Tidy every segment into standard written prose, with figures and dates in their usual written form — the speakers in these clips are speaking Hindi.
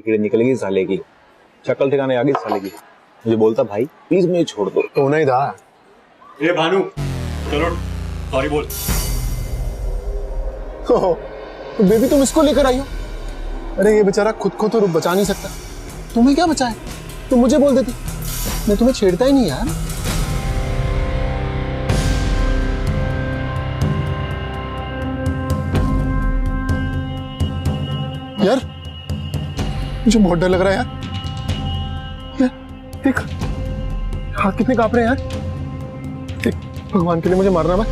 कीड़े निकलेगी साले की, शक्ल ठिकाने आ गई साले की। मुझे बोलता भाई प्लीज मुझे छोड़ दो, तो नहीं था। ए भानु चलो सॉरी बोल। तो बेबी तुम इसको लेकर आई हो? अरे ये बेचारा खुद को तो बचा नहीं सकता, तुम्हें क्या बचाए? तुम मुझे बोल देती, मैं तुम्हें छेड़ता ही नहीं यार। यार मुझे बहुत डर लग रहा है यार। देख हाथ कितने कांप रहे हैं यार। देख भगवान के लिए मुझे मारना मत।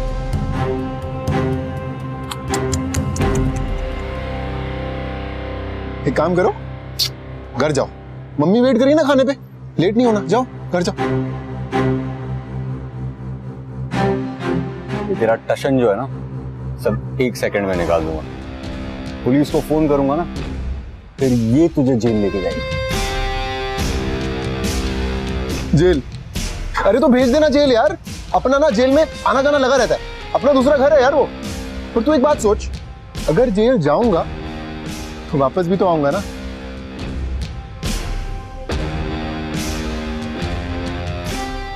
एक काम करो, घर जाओ, मम्मी वेट करी ना खाने पे, लेट नहीं होना, जाओ घर जाओ। ये तेरा टशन जो है ना सब 1 सेकंड में निकाल दूंगा। पुलिस को फोन करूंगा ना फिर ये तुझे जेल लेके जाएगी। जेल? अरे तो भेज देना जेल यार, अपना ना जेल में आना जाना लगा रहता है, अपना दूसरा घर है यार वो। पर तू एक बात सोच, अगर जेल जाऊंगा तो वापस भी तो आऊंगा ना।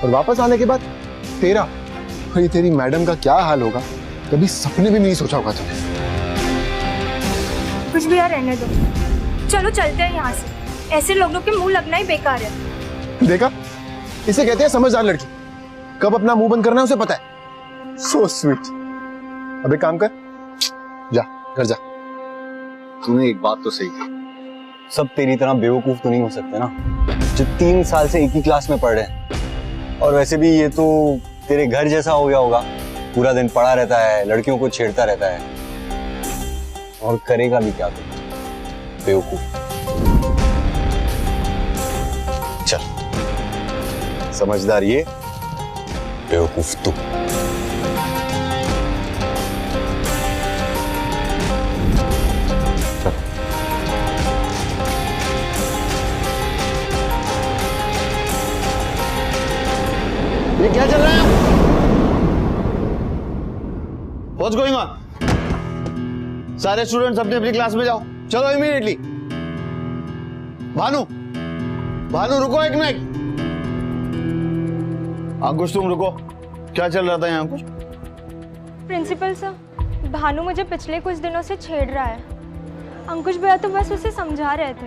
और वापस आने के बाद तेरा और ये तेरी मैडम का क्या हाल होगा कभी सपने भी नहीं सोचा होगा तूने। कुछ भी यार रहने दो, चलो चलते हैं यहाँ से। ऐसे लोगों के मुंह लगना ही बेकार है। देखा, इसे कहते हैं समझदार लड़की, कब अपना मुंह बंद करना है उसे पता है। So sweet. अब एक काम कर, जा घर जा। तूने एक बात तो सही की, सब तेरी तरह बेवकूफ तो नहीं हो सकते ना जो 3 साल से एक ही क्लास में पढ़ रहे हैं। और वैसे भी ये तो तेरे घर जैसा हो गया होगा, पूरा दिन पड़ा रहता है, लड़कियों को छेड़ता रहता है, और करेगा भी क्या तू, बेवकूफ। चल, समझदार ये, बेवकूफ तू। ये क्या चल रहा है? What's going on? सारे स्टूडेंट्स अपनी अपनी क्लास में जाओ, चलो इमीडिएटली। भानु, भानु रुको एक मिनट। अंकुश तुम रुको, क्या चल रहा था यहाँ अंकुश? प्रिंसिपल सर, भानु मुझे पिछले कुछ दिनों से छेड़ रहा है। अंकुश भैया तो बस उसे समझा रहे थे।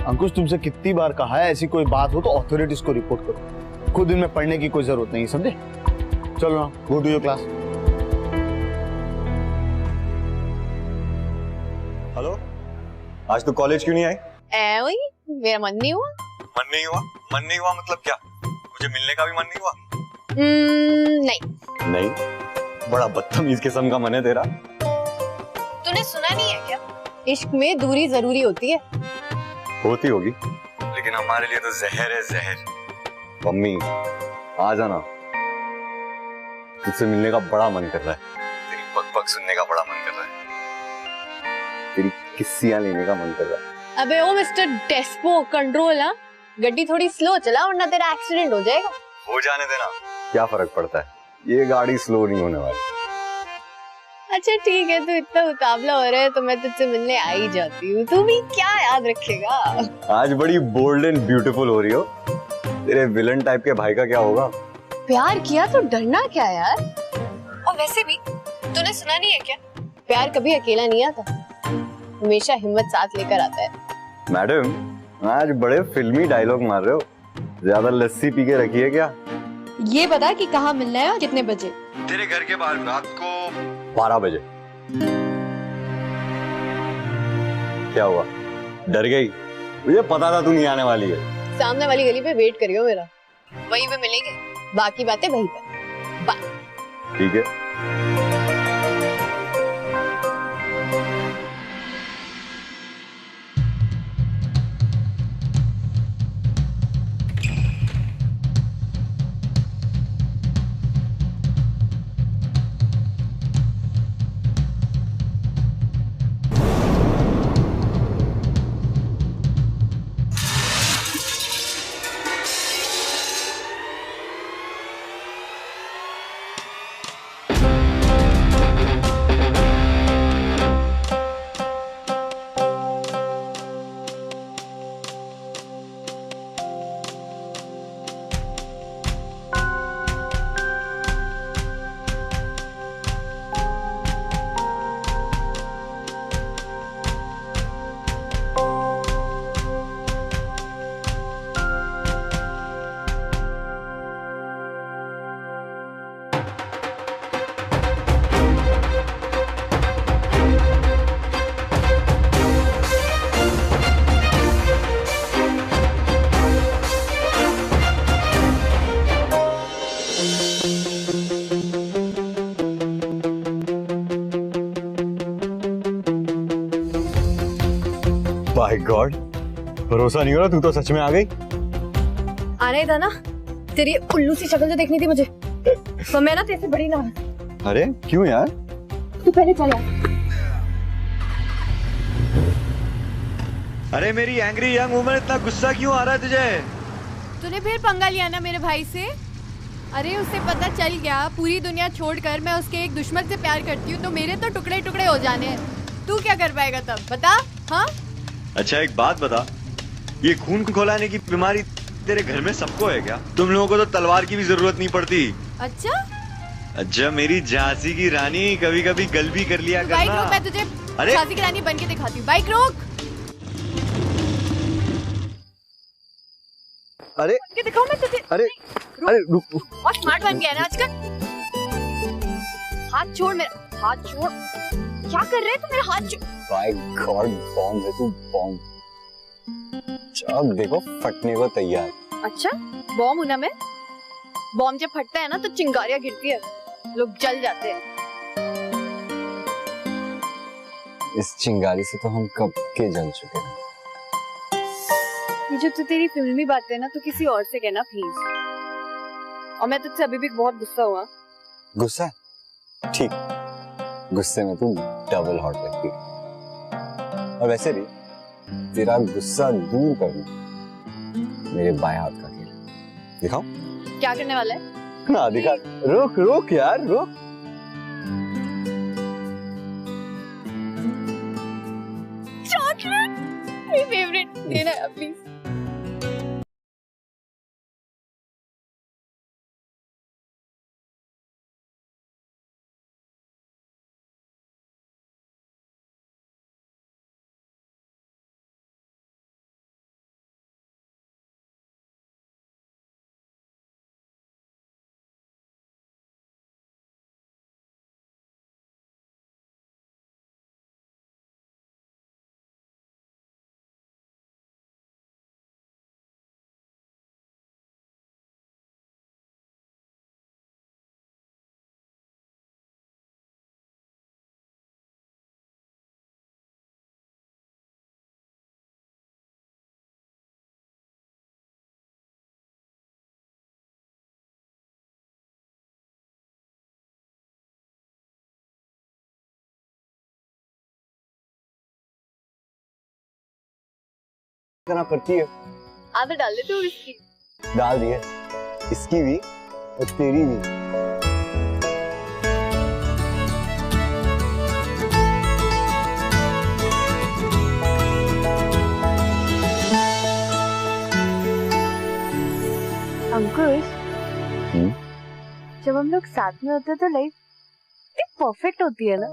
अंकुश तुमसे कितनी बार कहा है ऐसी कोई बात हो तो अथॉरिटीज को रिपोर्ट करो, खुद इनमें पढ़ने की कोई जरूरत नहीं, समझे? चलो ना, go to your class. Hello, आज तो कॉलेज क्यों नहीं आई? वही मेरा मन नहीं हुआ। मन नहीं हुआ? मन नहीं हुआ मतलब क्या? मुझे मिलने का भी मन नहीं हुआ? नहीं। नहीं? बड़ा बदतमीज किस्म का मन है तेरा। तूने सुना नहीं है क्या, इश्क में दूरी जरूरी होती है। होती होगी, लेकिन हमारे लिए तो जहर है, जहर। मम्मी आ जाना, तुझसे मिलने का बड़ा मन कर रहा है, तेरी बकबक सुनने का बड़ा मन कर रहा है, तेरी किस्सियां लेने का मन कर रहा है। अबे ओ मिस्टर डेस्पो, कंट्रोल ना, गड्डी थोड़ी स्लो चला वरना तेरा एक्सीडेंट हो जाएगा। हो जाने देना, क्या फर्क पड़ता है, ये गाड़ी स्लो नहीं होने वाली। अच्छा ठीक है, तू इतना मुकाबला हो रहा है तो मैं तुझसे मिलने आ ही जाती हूँ, तू भी क्या याद रखेगा। आज बड़ी बोल्ड एंड ब्यूटीफुल हो रही हो, तेरे विलन टाइप के भाई का क्या होगा? प्यार किया तो डरना क्या यार। और वैसे भी तूने सुना नहीं है क्या, प्यार कभी अकेला नहीं आता, हमेशा हिम्मत साथ लेकर आता है। मैडम आज बड़े फिल्मी डायलॉग मार रहे हो, ज्यादा लस्सी पी के रखी है क्या? ये बता कि कहाँ मिलना है और कितने बजे? तेरे घर के बाहर रात को 12 बजे। क्या हुआ, डर गई? मुझे पता था तू नहीं आने वाली है। सामने वाली गली पे वेट करियो मेरा, वहीं पे मिलेंगे, बाकी बातें वहीं पे। बाय। ठीक है। बाय गॉड, भरोसा नहीं हो रहा, तू तो सच में आ गई। आना ही था ना, तेरी उल्लू सी शक्ल जो देखनी थी मुझे, तो मैं ना तेरे से बड़ी ना। अरे क्यों यार? तू पहले चल यार। अरे मेरी एंग्री यंग वुमन, इतना गुस्सा क्यों आ रहा है तुझे? तूने फिर पंगा लिया ना मेरे भाई से। अरे उसे पता चल गया पूरी दुनिया छोड़कर मैं उसके एक दुश्मन से प्यार करती हूँ, तो मेरे तो टुकड़े टुकड़े हो जाने हैं। तू क्या कर पाएगा तब, बता। हाँ अच्छा एक बात बता, ये खून खौलाने की बीमारी तेरे घर में सबको है क्या? तुम लोगों को तो तलवार की भी जरूरत नहीं पड़ती। अच्छा अच्छा मेरी झांसी की रानी, कभी कभी गल भी कर लिया बाइक करना। रोक, मैं तुझे अरे झांसी की रानी बन के दिखाती हूँ। बाइक रोक। अरे के दिखाऊं मैं तुझे। अरे अरे रुक। और स्मार्ट बन गया ना आजकल। हाथ छोड़ मेरा, हाथ छोड़। क्या कर रहे हैं तू, मेरा हाथ छोड़। बाय गॉड, बॉम्ब है तू, बॉम्ब। अब देखो फटने को तैयार। अच्छा बॉम्ब हूं ना मैं। बॉम्ब जब फटता है ना तो चिंगारियां गिरती है, लोग जल जाते हैं। इस चिंगारी से तो हम कब के जल चुके हैं। ये जो तू तेरी फिल्मी बातें ना, तो किसी और से कहना प्लीज। और मैं तुझसे अभी भी बहुत गुस्सा हुआ। गुस्सा? ठीक, गुस्से में तू डबल हॉट लगती है। और वैसे भी तेरा गुस्सा दूर करना मेरे बाएं हाथ का खेल है। दिखाओ क्या करने वाला है? ना दिखा। रोक रोक यार, रोक। चॉकलेट मेरी फेवरेट, देना यार प्लीज। इतना करती है। आधा डाल दे तू इसकी। डाल दिए, इसकी भी और तेरी भी। अंकुश, जब हम लोग साथ में होते तो लाइफ परफेक्ट होती है ना,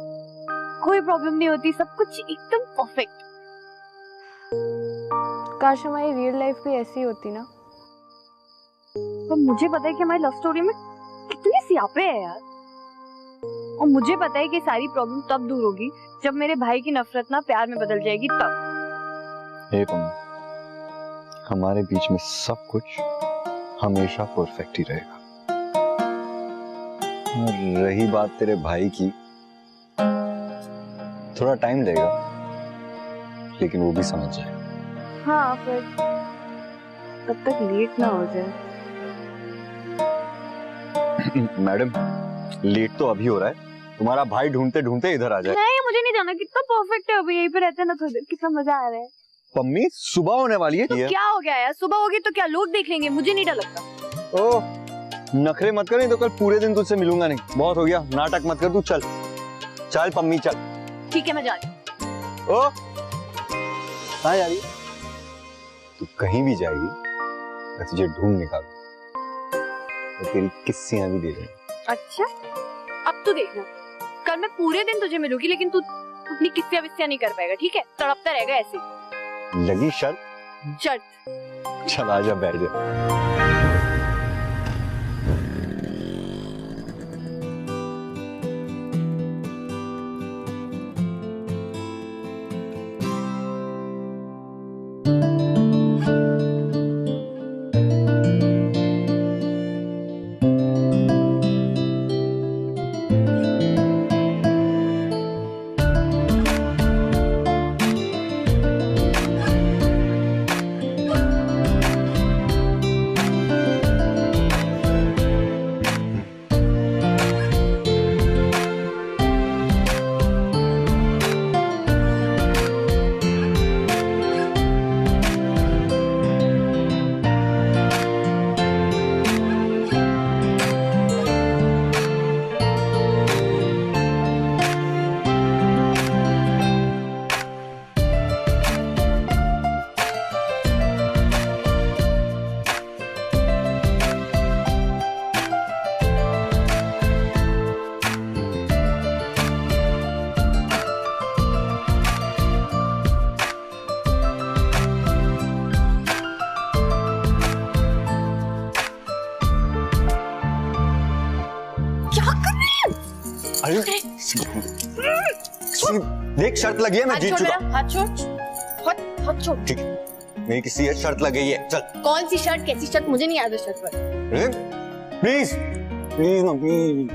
कोई प्रॉब्लम नहीं होती, सब कुछ एकदम परफेक्ट। काश हमारी रियल लाइफ भी ऐसी होती ना। पर मुझे पता है कि हमारी लव स्टोरी में कितने सियापे हैं यार। और मुझे पता है कि सारी प्रॉब्लम तब दूर होगी जब मेरे भाई की नफरत ना प्यार में बदल जाएगी तब। हे तुम, हमारे बीच में सब कुछ हमेशा परफेक्ट ही रहेगा। और रही बात तेरे भाई की, थोड़ा टाइम लगेगा लेकिन वो भी समझ जाएगा। हाँ पर तब तक लेट ना हो जाए। मैडम, लेट तो अभी हो रहा है, तुम्हारा भाई ढूंढते ढूंढते इधर आ जाए। नहीं मुझे नहीं जाना, कितना परफेक्ट है, अभी यहीं पे रहते हैं ना थोड़ी देर, कितना मजा आ रहा है। पम्मी सुबह होने वाली है। तो क्या हो गया यार, सुबह होगी तो क्या लोग देख लेंगे, मुझे नहीं डर लगता। ओ नखरे मत कर, नहीं तो कल पूरे दिन तुझसे मिलूंगा नहीं। बहुत हो गया, नाटक मत कर तू, चल चल पम्मी चल। ठीक है मैं जा रही हूँ। ओ कहाँ जा रही है? तू कहीं भी जाएगी मैं तुझे ढूंढ निकालूं और तेरी किस्सियां भी दे दूंगा। अच्छा अब तू देखना, कल मैं पूरे दिन तुझे मिलूंगी लेकिन तू अपनी किस्सियां विस्सियां नहीं कर पाएगा, ठीक है? तड़पता रहेगा ऐसे। लगी शर्त? शर्त। चल आजा, बैठ जा। देख शर्त लगी है, मैं जीत चुका। हाथ छोड़, हाथ छोड़। ठीक है, मेरी किसी से शर्त लगी है, चल। कौन सी शर्ट, कैसी शर्त, मुझे नहीं याद है शर्ट पर। प्लीज प्लीज ना, प्लीज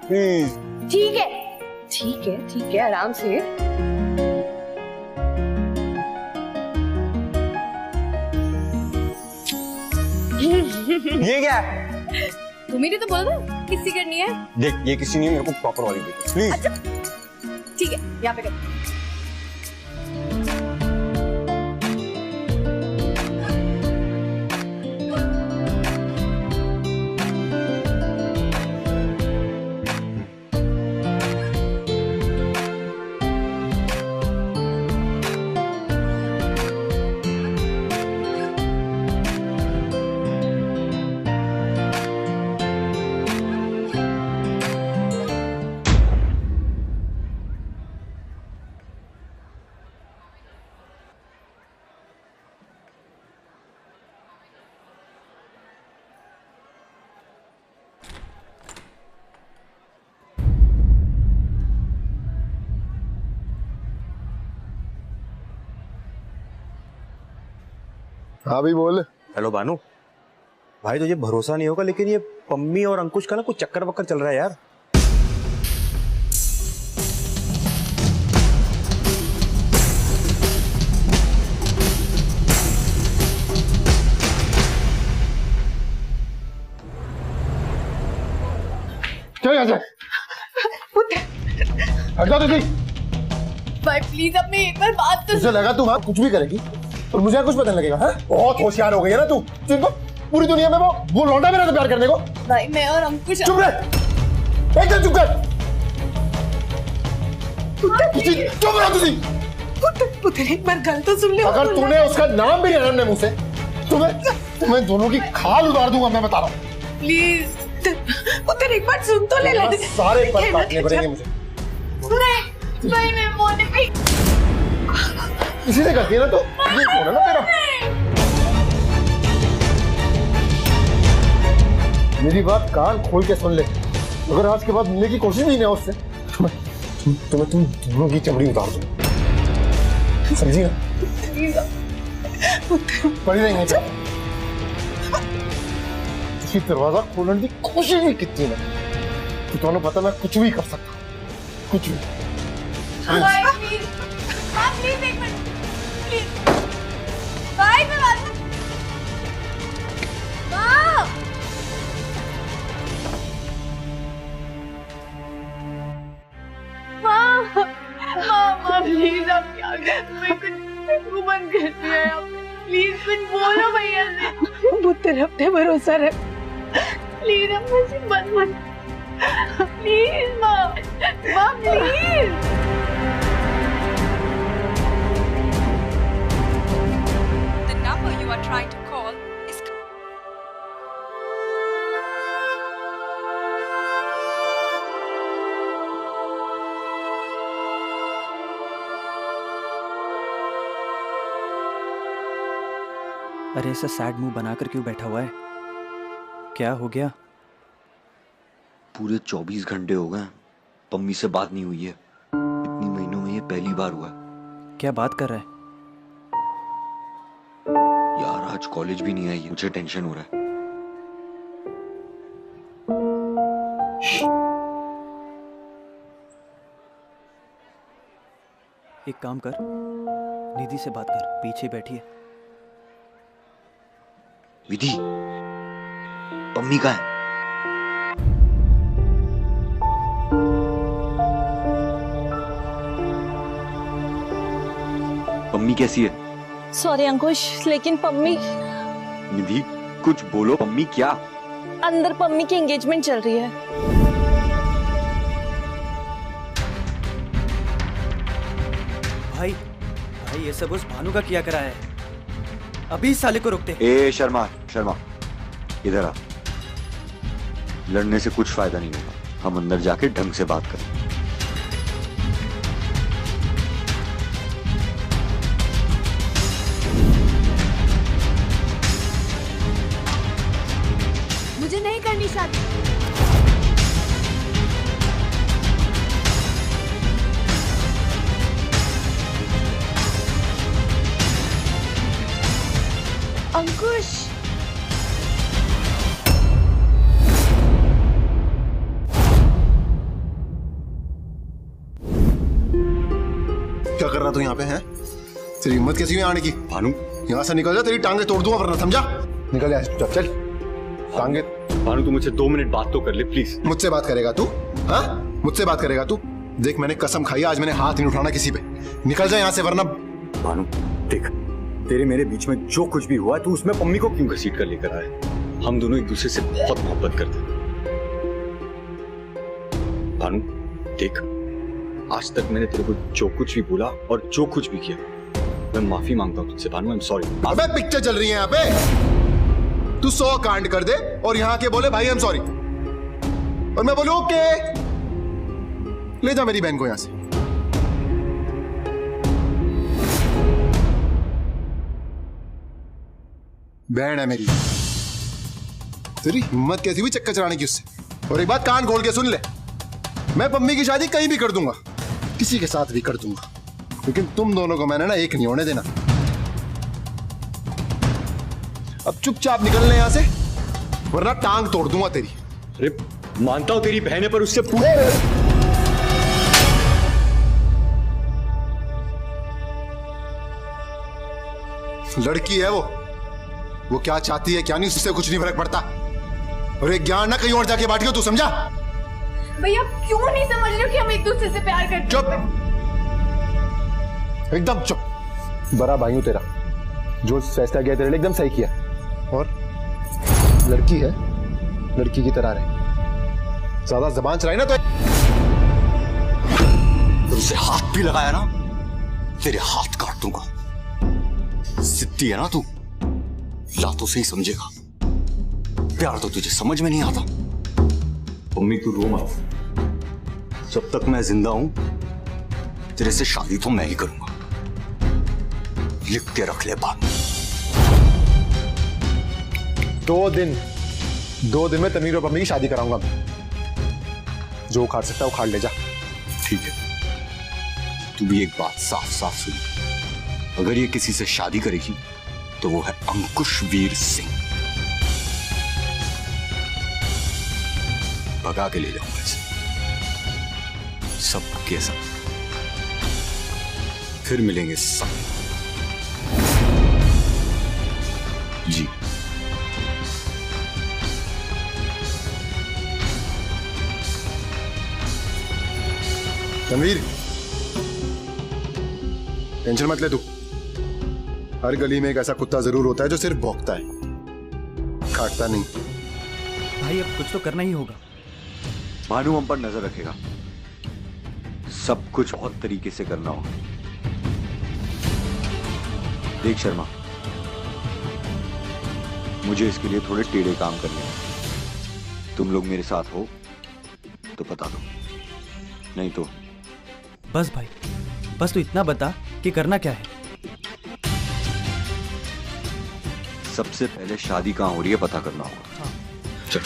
प्लीज। ठीक है ठीक है ठीक है, आराम से। ये क्या है? तुम्हें तो बोला था किसी करनी है। देख ये किसी ने मेरे को प्रॉपर वाली दी, प्लीज। अच्छा ठीक है, यहाँ पे कर। हाँ भी बोल। हेलो भानु भाई, तुझे भरोसा नहीं होगा लेकिन ये पम्मी और अंकुश का ना कुछ चक्कर वक्कर चल रहा है यार। क्या यहाँ से? हट जा तुझे। भाई प्लीज अब मैं एक बार बात तो। तुझे लगा तू वहाँ कुछ भी करेगी और मुझे कुछ पता नहीं लगेगा? है बहुत होशियार हो गई है ना तू। तुमको पूरी दुनिया में वो लौंडा मेरा तो प्यार करने को। भाई मैं और अंकुश। चुप रह, एकदम चुप कर। चुप रहो तुझी। पुत्र एक बार गल तो सुन ले। अगर तूने उसका नाम भी नहीं लेना मुंह से, तुम्हें दोनों की खाल उतार दूंगा, मैं बता रहा हूँ। प्लीज पुत्र एक बार सुन तो ले। सारे पल काटने पड़ेंगे मुझे। भाई मैं मोने पे इसी से करती है ना तो ये कौन है ना तेरा। मेरी बात कान खोल के सुन ले, अगर आज के बाद मिलने की कोशिश भी नहीं है उससे तो मैं तुम दोनों की चमड़ी उतार दूं, समझी ना? पड़ी रहेंगे क्या? इसकी दरवाजा खोलने की कोशिश भी कितनी है, तो तुम्हें पता मैं कुछ भी कर सकता हूँ, कुछ भी। भाई प्लीज, प्लीज एक मिनट प्लीज। भाई मैं बात माँ। माँ प्लीज आप क्या मैं कुछ बंद कर दिया है आपने। प्लीज कुछ बोलो भैया से। पुत्र अपने भरोसा रख। प्लीज अब मुझे बंद प्लीज माँ please. The number you are trying to call is अरे ऐसा सैड मुंह बनाकर क्यों बैठा हुआ है? क्या हो गया? पूरे 24 घंटे हो गए पम्मी से बात नहीं हुई है। इतनी महीनों में ये पहली बार हुआ है। क्या बात कर रहा है? यार आज कॉलेज भी नहीं आई, मुझे टेंशन हो रहा है। एक काम कर, निधि से बात कर, पीछे बैठी है। विधि, पम्मी कहाँ है? पम्मी कैसी है? सॉरी अंकुश, लेकिन पम्मी। निधि कुछ बोलो, पम्मी क्या? अंदर पम्मी की एंगेजमेंट चल रही है। भाई भाई ये सब उस भानु का किया करा है, अभी इस साले को रोकते। ए शर्मा इधर आ। लड़ने से कुछ फायदा नहीं होगा, हम अंदर जाके ढंग से बात करें। मुझे नहीं करनी शादी। अंकुश क्या कर रहा तू यहाँ पे है? तेरी हिम्मत कैसी हुई आने की? भानु यहाँ से निकल जा, तेरी टांगे तोड़ दूंगा वरना, समझा? निकल जा चुपचाप, चल। टांगे। भानु तू मुझसे 2 मिनट बात तो कर ले प्लीज। मुझसे बात करेगा तू? हाँ, मुझसे बात करेगा तू? देख मैंने कसम खाई आज मैंने हाथ नहीं उठाना किसी पे। निकल जा यहाँ से वरना। भानु देख, तेरे मेरे बीच में जो कुछ भी हुआ तू उसमें पम्मी को क्यों घसीट कर लेकर आए? हम दोनों एक दूसरे से बहुत मोहब्बत करते हैं। भानु देख, आज तक मैंने तेरे को जो कुछ भी बोला और जो कुछ भी किया, मैं माफी मांगता हूँ तुझसे भानु, आई एम सॉरी। अबे पिक्चर चल रही है यहाँ पे, तू 100 कांड कर दे और यहाँ के बोले भाई आई एम सॉरी, और मैं बोलूं ओके। ले जा मेरी बहन को यहाँ से। बहन है मेरी। तेरी हिम्मत कैसी हुई चक्कर चलाने की उससे? और एक बात कान खोल के सुन ले, मैं पम्मी की शादी कहीं भी कर दूंगा, किसी के साथ भी कर दूंगा, लेकिन तुम दोनों को मैंने ना एक नहीं होने देना। अब चुपचाप निकलने यहां से वरना टांग तोड़ दूंगा तेरी। अरे मानता हूं तेरी बहन है, पर उससे पूरे लड़की है वो क्या चाहती है क्या नहीं उससे कुछ नहीं फर्क पड़ता। और एक ज्ञान ना कहीं और जाके बांटियो, तू समझा? भैया क्यों नहीं समझ रहे हो कि हम एक दूसरे से प्यार करते हैं? चुप, एकदम चुप। बड़ा भाई हूं तेरा, जो फैसला किया तेरे लिए एकदम सही किया। और लड़की है, लड़की की तरह रहे, ज्यादा जबान चलाई ना तो उसे हाथ भी लगाया ना तेरे हाथ काट दूंगा। जिद्दी है ना तू, लातों से ही समझेगा, प्यार तो तुझे समझ में नहीं आता। मम्मी तू रो मत, जब तक मैं जिंदा हूं तेरे से शादी तो मैं ही करूंगा, लिख के रख ले बात। 2 दिन में तमीर और पम्मी की शादी कराऊंगा मैं। जो उखाड़ सकता है उखाड़ ले जा। ठीक है, तू भी एक बात साफ साफ सुन, अगर ये किसी से शादी करेगी तो वो है अंकुश वीर सिंह। भगा के ले जाऊंगा इसे, सब के सब। फिर मिलेंगे सब। जी तनवीर, टेंशन मत ले तू। हर गली में एक ऐसा कुत्ता जरूर होता है जो सिर्फ भौंकता है, काटता नहीं। भाई अब कुछ तो करना ही होगा। भानु हम पर नजर रखेगा, सब कुछ बहुत तरीके से करना होगा। देख शर्मा, मुझे इसके लिए थोड़े टेढ़े काम करने हैं। तुम लोग मेरे साथ हो तो बता दो, नहीं तो बस भाई, बस तू इतना बता कि करना क्या है। सबसे पहले शादी कहां हो रही है पता करना होगा। हाँ। चल।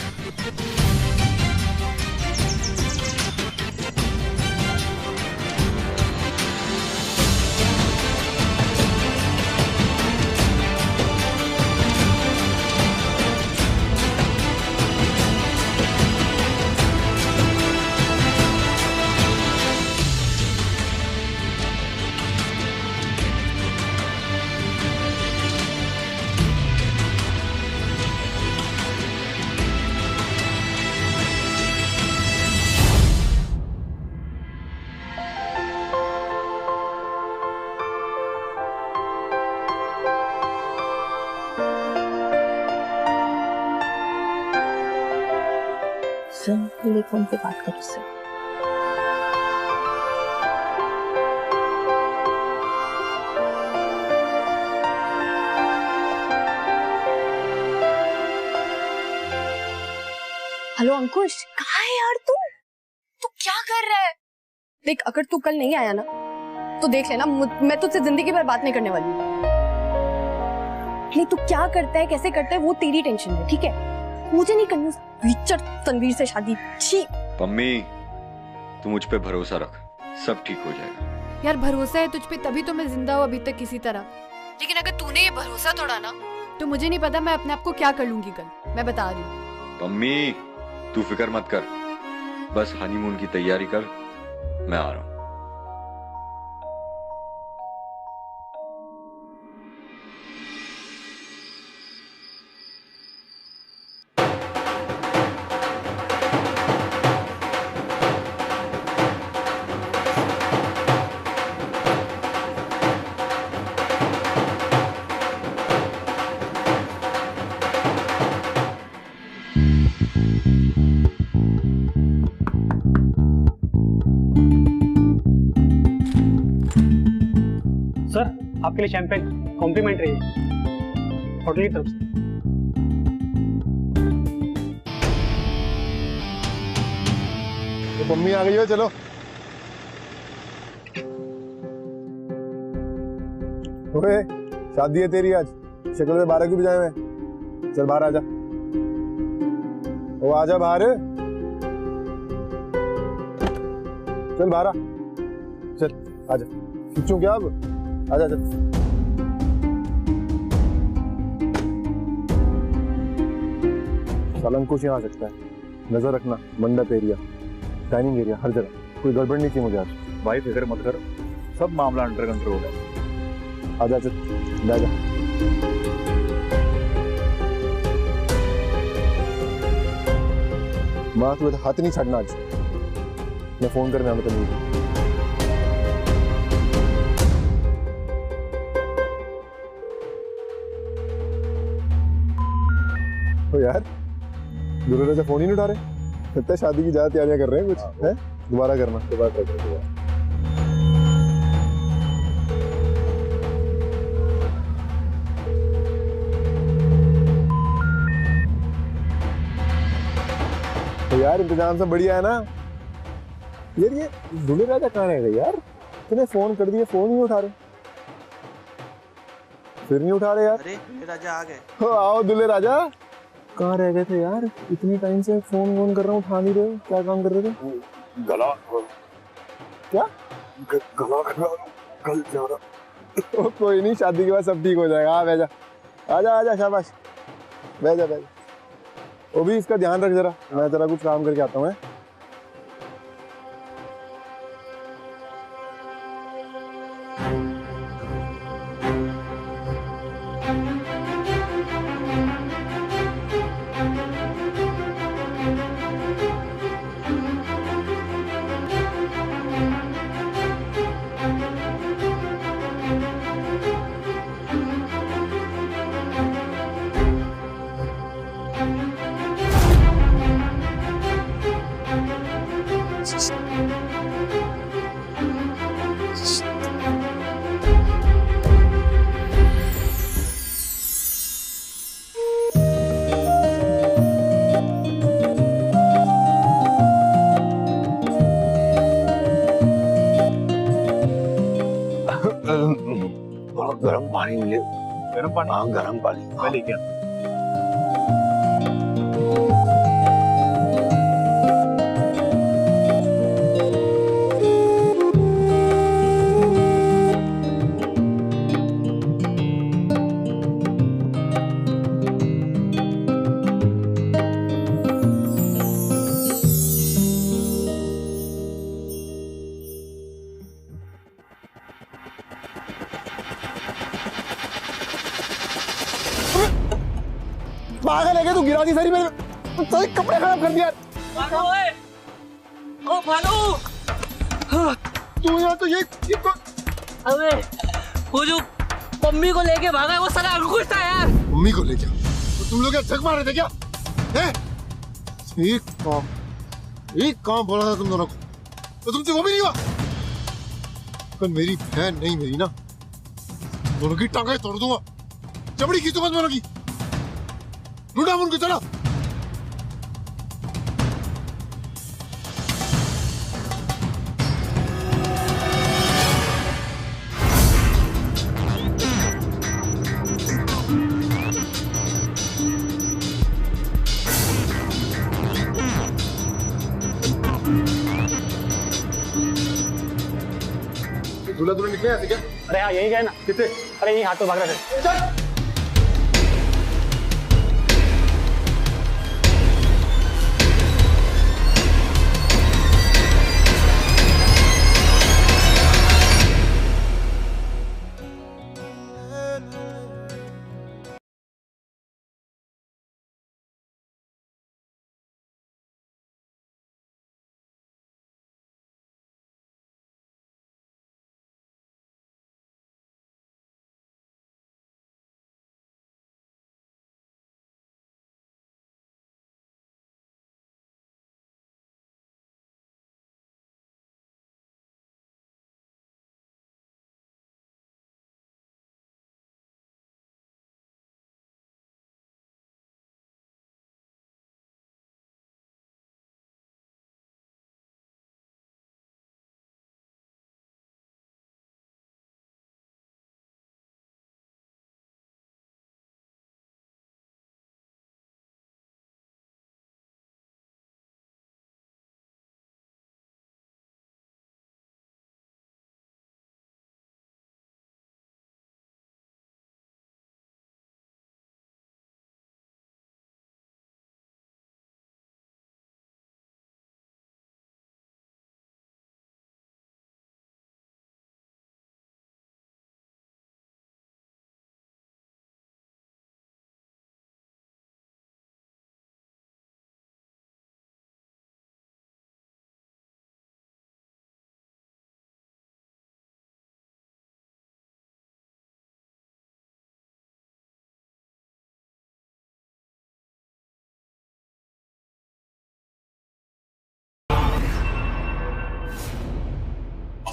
फोन पे बात कर उससे। हेलो अंकुश, कहाँ है यार तू क्या कर रहा है? देख अगर तू कल नहीं आया ना तो देख लेना, मैं तुझसे जिंदगी भर बात नहीं करने वाली। नहीं तू क्या करता है कैसे करता है वो तेरी टेंशन है, ठीक है? मुझे नहीं करनी उस विचर तनवीर से शादी। ठीक पम्मी, तू मुझ पे भरोसा रख, सब ठीक हो जाएगा। यार भरोसा है तुझ पे तभी तो मैं जिंदा हूँ अभी तक किसी तरह। लेकिन अगर तूने ये भरोसा तोड़ा ना तो मुझे नहीं पता मैं अपने आप को क्या कर लूंगी कल, मैं बता रही हूँ। मम्मी तू फिक्र मत कर, बस हनीमून की तैयारी कर, मैं आ रहा हूं। सर आपके लिए शैंपेन कॉम्प्लीमेंट्री है होटल की तरफ से। तो मम्मी आ गई हो, चलो। ओए शादी है तेरी आज, शक्ल में 12 क्यों बजाए हुए? चल बाहर आजा। ओ आजा बाहर, चल बाहर आ, चल आजा। खींचूं क्या अब? आजा चल। साला अंकुश यहाँ आ सकता है, नजर रखना। मंडप एरिया, डाइनिंग एरिया, हर जगह कोई गड़बड़ नहीं थी मुझे आज। भाई फिक्र मत कर, सब मामला अंडर कंट्रोल है। आजा चल, ले जा। माँ तू हाथ नहीं छाड़ना आज, मैं फोन करने आऊँ तो तो यार दूल्हे से फोन ही नहीं उठा रहे, लगता है शादी की ज्यादा तैयारियां कर रहे हैं कुछ है। दोबारा करना, दोबारा ट्राई करना। तो यार इंतजाम सब बढ़िया है ना यार? ये दूल्हे राजा कहाँ रह गए यार? तूने फोन कर दिए, फोन नहीं उठा रहे, फिर नहीं उठा रहे यार। अरे दूल्हे राजा आ गए। हो आओ दूल्हे राजा, कहाँ रह गए थे यार? इतनी टाइम से फोन कर रहा हूँ, उठा नहीं रहे हो, क्या काम कर रहे थे? गला क्या गला कल जा रहा। कोई नहीं, शादी के बाद सब ठीक हो जाएगा। हाँ बैजा, आजा आजा, शाबाश, बैजा बैजा। वो भी इसका ध्यान रख जरा, मैं जरा कुछ काम करके आता हूँ। गर्म पानी मिले। गर्म पानी? हाँ गर्म पानी मैं लेके आता। पागल है क्या तू? गिरा दी सारी मेरे सारे कपड़े खराब कर दिया। ओ भानु, तू यहाँ तो ये अबे वो जो मम्मी को लेके भागा है वो साला अंकुश था यार। मम्मी को लेके? तो तुम लोग क्या झक मारे थे क्या? हैं? एक काम बोला था तुम दोनों को, तो तुमसे वो भी नहीं हुआ। पर मेरी बहन नहीं मेरी ना, दोनों की टांगें तोड़ दूंगा, चमड़ी खींचूंगा दोनों की। लूटा उनको, चलो। दूल्हा दुल्हन निकले ऐसे क्या? अरे हाँ यही गए ना। कितने? अरे यही हाथों भाग रहे थे। चल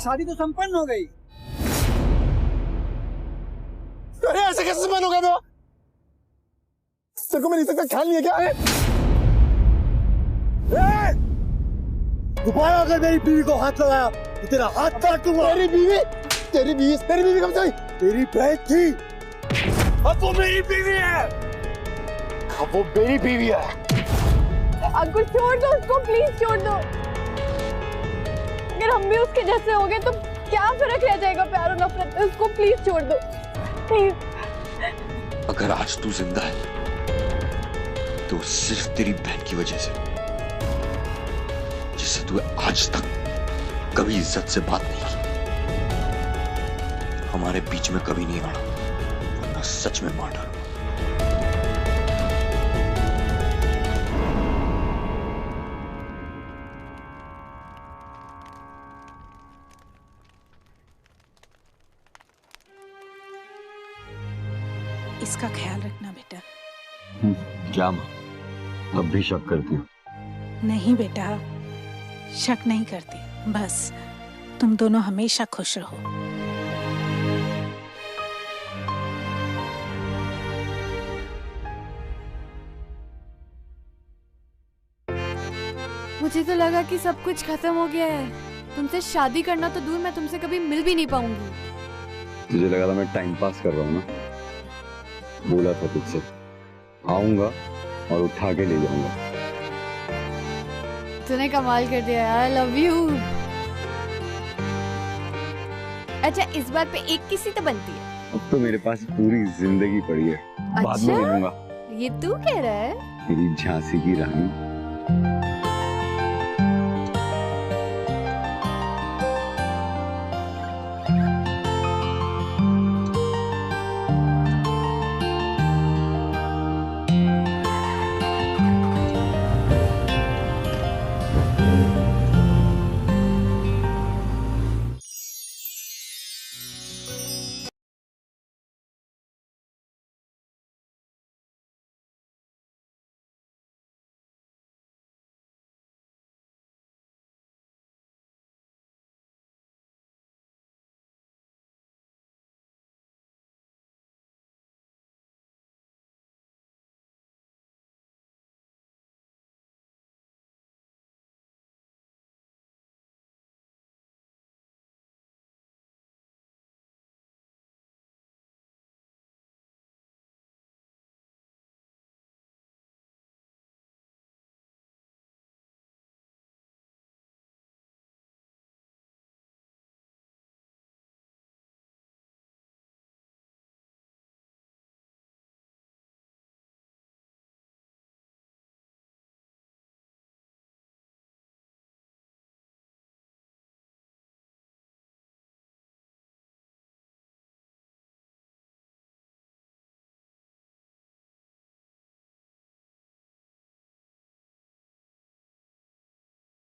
शादी तो संपन्न हो गई। अरे ऐसे कैसे संपन्न हो गया मेरा? तेरे को मेरी तक ख्याल नहीं है क्या? दोबारा अगर मेरी बीवी को हाथ लगाया तो तेरा हाथ काट दूंगा। तेरी बीवी कब से आई? तेरी बहन थी, अब वो मेरी बीवी है। अंकुश छोड़ दो उसको, प्लीज छोड़ दो। अगर हम भी उसके जैसे हो गए तो क्या फर्क रह जाएगा प्यार और नफरत में? उसको प्लीज छोड़ दो, प्लीज। अगर आज तू जिंदा है तो सिर्फ तेरी बहन की वजह से, जिससे तू आज तक कभी इज्जत से बात नहीं की, हमारे बीच में कभी नहीं आना, वरना सच में मार डालूंगा। इसका ख्याल रखना बेटा। क्या माँ, अब भी शक करती हूँ? नहीं बेटा, शक नहीं करती, बस तुम दोनों हमेशा खुश रहो। मुझे तो लगा कि सब कुछ खत्म हो गया है। तुमसे शादी करना तो दूर, मैं तुमसे कभी मिल भी नहीं पाऊंगी। तुझे लगा था मैं टाइम पास कर रहा हूँ ना? बोला था तुझसे आऊंगा और उठा के ले जाऊंगा। तूने कमाल कर दिया यार, आई लव यू। अच्छा, इस बार पे एक किसी तो बनती है। अब तो मेरे पास पूरी जिंदगी पड़ी है, बाद में मिलूंगा। ये तू कह रहा है? मेरी झांसी की रानी।